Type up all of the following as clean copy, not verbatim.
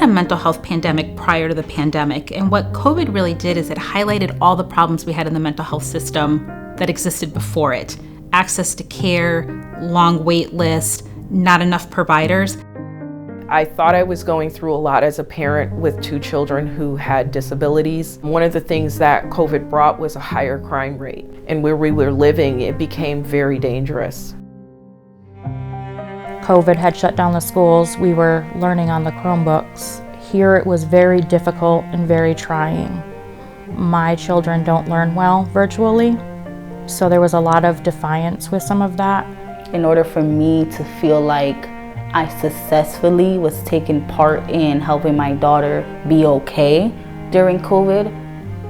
a mental health pandemic prior to the pandemic, and what COVID really did is it highlighted all the problems we had in the mental health system that existed before it. Access to care, long wait list, not enough providers. I thought I was going through a lot as a parent with 2 children who had disabilities. One of the things that COVID brought was a higher crime rate. And where we were living, it became very dangerous. COVID had shut down the schools. We were learning on the Chromebooks. Here it was very difficult and very trying. My children don't learn well virtually, so there was a lot of defiance with some of that. In order for me to feel like I successfully was taking part in helping my daughter be okay during COVID,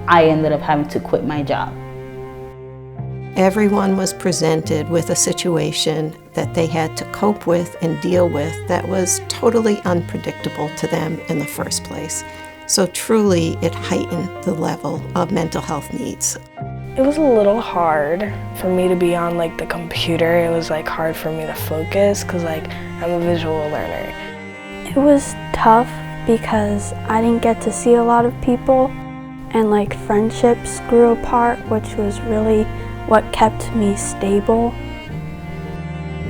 I ended up having to quit my job. Everyone was presented with a situation that they had to cope with and deal with that was totally unpredictable to them in the first place. So truly, it heightened the level of mental health needs. It was a little hard for me to be on the computer. It was hard for me to focus because I'm a visual learner. It was tough because I didn't get to see a lot of people, and friendships grew apart, which was really what kept me stable.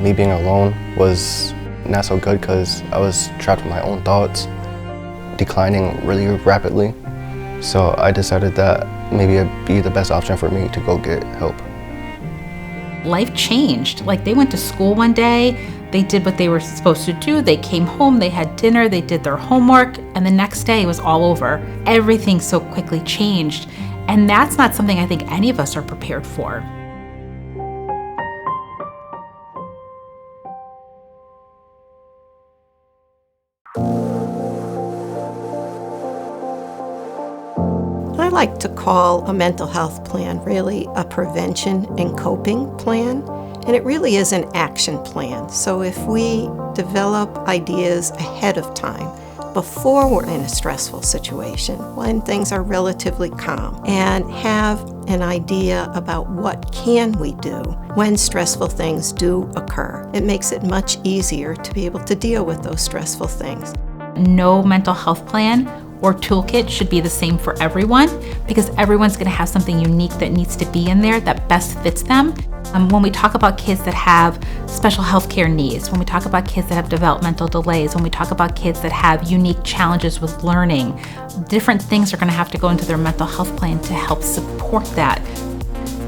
Me being alone was not so good because I was trapped with my own thoughts, declining really rapidly. So I decided that maybe it'd be the best option for me to go get help. Life changed. They went to school one day, they did what they were supposed to do, they came home, they had dinner, they did their homework, and the next day it was all over. Everything so quickly changed, and that's not something I think any of us are prepared for. I like to call a mental health plan really a prevention and coping plan, and it really is an action plan. So if we develop ideas ahead of time, before we're in a stressful situation, when things are relatively calm, and have an idea about what can we do when stressful things do occur, it makes it much easier to be able to deal with those stressful things. No mental health plan or toolkit should be the same for everyone, because everyone's going to have something unique that needs to be in there that best fits them. When we talk about kids that have special healthcare needs, when we talk about kids that have developmental delays, when we talk about kids that have unique challenges with learning, different things are going to have to go into their mental health plan to help support that.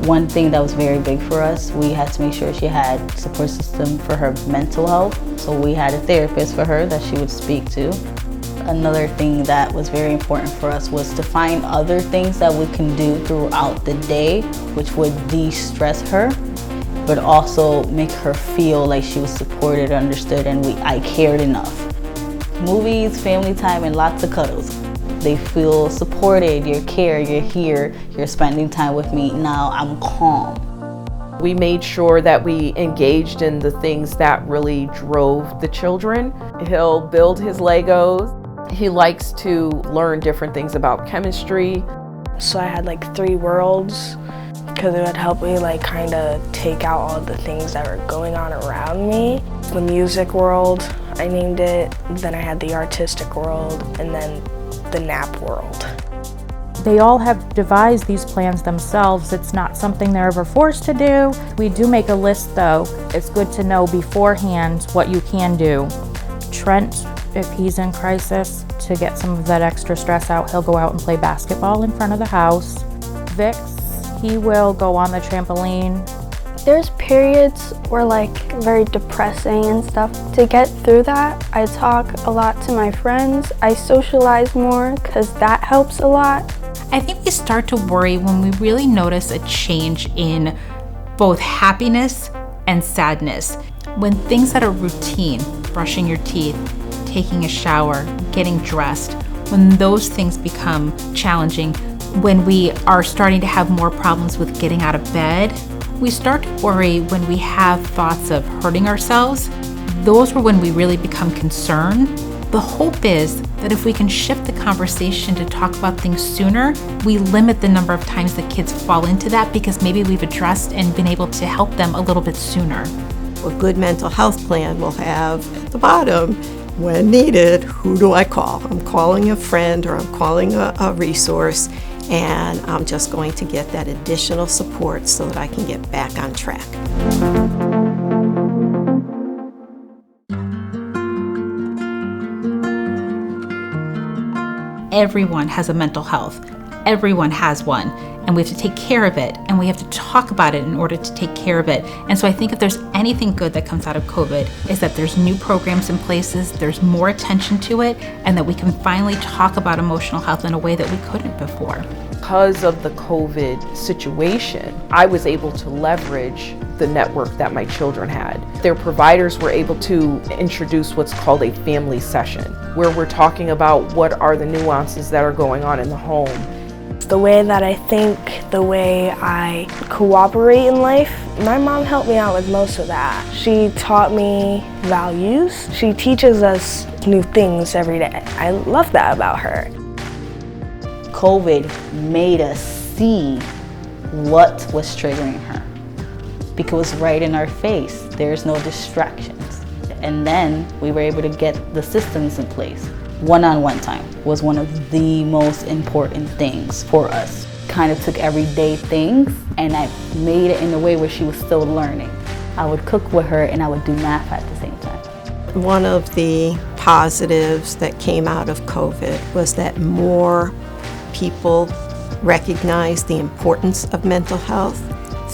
One thing that was very big for us, we had to make sure she had support system for her mental health. So we had a therapist for her that she would speak to. Another thing that was very important for us was to find other things that we can do throughout the day which would de-stress her, but also make her feel like she was supported, understood, and I cared enough. Movies, family time, and lots of cuddles. They feel supported, you're cared, you're here, you're spending time with me, now I'm calm. We made sure that we engaged in the things that really drove the children. He'll build his Legos. He likes to learn different things about chemistry. So I had 3 worlds because it would help me kind of take out all the things that were going on around me. The music world, I named it. Then I had the artistic world, and then the nap world. They all have devised these plans themselves. It's not something they're ever forced to do. We do make a list though. It's good to know beforehand what you can do. Trent, if he's in crisis, to get some of that extra stress out, he'll go out and play basketball in front of the house. Vix, he will go on the trampoline. There's periods where very depressing and stuff. To get through that, I talk a lot to my friends. I socialize more because that helps a lot. I think we start to worry when we really notice a change in both happiness and sadness. When things that are routine, brushing your teeth, taking a shower, getting dressed, when those things become challenging, when we are starting to have more problems with getting out of bed, we start to worry when we have thoughts of hurting ourselves. Those are when we really become concerned. The hope is that if we can shift the conversation to talk about things sooner, we limit the number of times that kids fall into that because maybe we've addressed and been able to help them a little bit sooner. A good mental health plan will have at the bottom when needed, who do I call? I'm calling a friend or I'm calling a resource, and I'm just going to get that additional support so that I can get back on track. Everyone has a mental health. Everyone has one, and we have to take care of it, and we have to talk about it in order to take care of it. And so I think if there's anything good that comes out of COVID is that there's new programs in places, there's more attention to it, and that we can finally talk about emotional health in a way that we couldn't before. Because of the COVID situation, I was able to leverage the network that my children had. Their providers were able to introduce what's called a family session, where we're talking about what are the nuances that are going on in the home. The way that I think, the way I cooperate in life, my mom helped me out with most of that. She taught me values. She teaches us new things every day. I love that about her. COVID made us see what was triggering her because it was right in our face. There's no distractions. And then we were able to get the systems in place. One-on-one time was one of the most important things for us. Kind of took everyday things and I made it in a way where she was still learning. I would cook with her and I would do math at the same time. One of the positives that came out of COVID was that more people recognized the importance of mental health.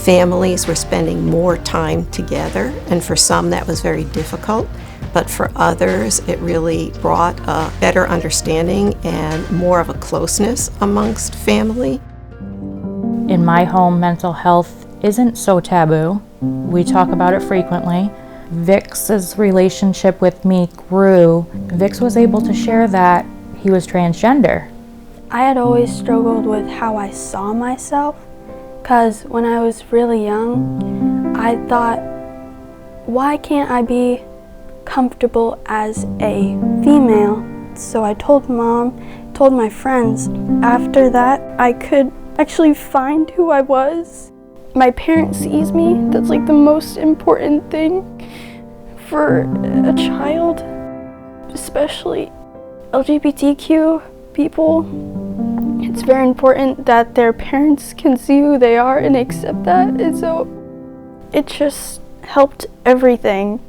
Families were spending more time together, and for some that was very difficult. But for others, it really brought a better understanding and more of a closeness amongst family. In my home, mental health isn't so taboo. We talk about it frequently. Vic's relationship with me grew. Vix was able to share that he was transgender. I had always struggled with how I saw myself, because when I was really young, I thought, why can't I be comfortable as a female? So I told Mom, told my friends. After that, I could actually find who I was. My parents sees me. That's like the most important thing for a child, especially LGBTQ people. It's very important that their parents can see who they are and accept that. And so it just helped everything.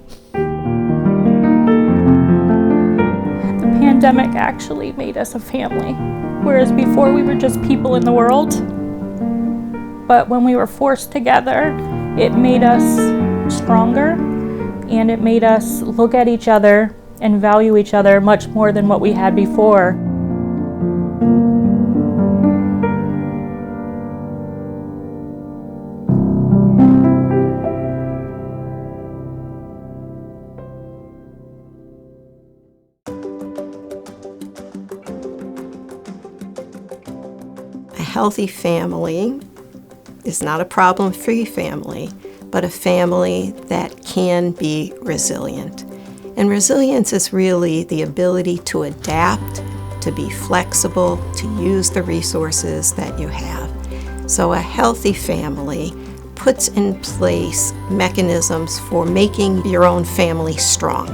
The pandemic actually made us a family, whereas before we were just people in the world. But when we were forced together, it made us stronger, and it made us look at each other and value each other much more than what we had before. A healthy family is not a problem-free family, but a family that can be resilient. And resilience is really the ability to adapt, to be flexible, to use the resources that you have. So a healthy family puts in place mechanisms for making your own family strong.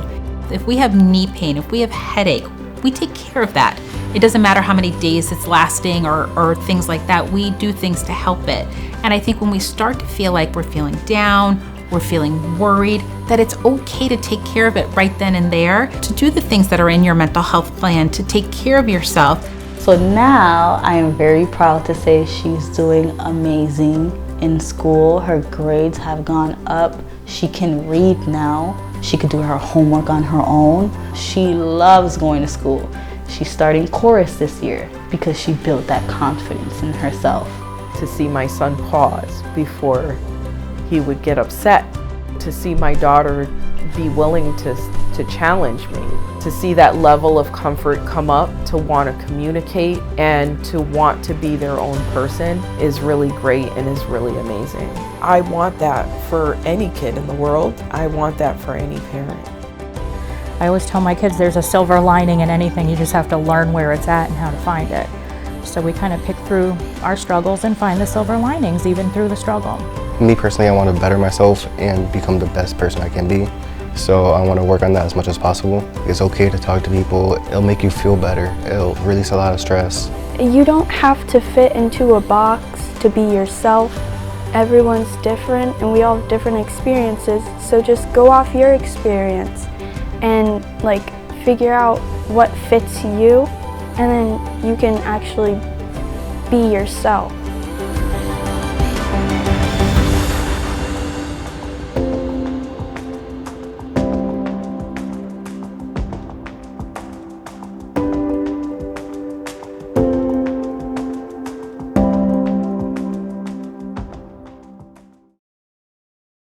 If we have knee pain, if we have headache, we take care of that. It doesn't matter how many days it's lasting or things like that. We do things to help it. And I think when we start to feel like we're feeling down, we're feeling worried, that it's okay to take care of it right then and there, to do the things that are in your mental health plan, to take care of yourself. So now I am very proud to say she's doing amazing in school. Her grades have gone up. She can read now. She could do her homework on her own. She loves going to school. She's starting chorus this year because she built that confidence in herself. To see my son pause before he would get upset, to see my daughter be willing to challenge me, to see that level of comfort come up, to want to communicate and to want to be their own person is really great and is really amazing. I want that for any kid in the world. I want that for any parent. I always tell my kids there's a silver lining in anything, you just have to learn where it's at and how to find it. So we kind of pick through our struggles and find the silver linings even through the struggle. Me personally, I want to better myself and become the best person I can be. So I want to work on that as much as possible. It's okay to talk to people. It'll make you feel better. It'll release a lot of stress. You don't have to fit into a box to be yourself. Everyone's different and we all have different experiences, so just go off your experience and like figure out what fits you, and then you can actually be yourself.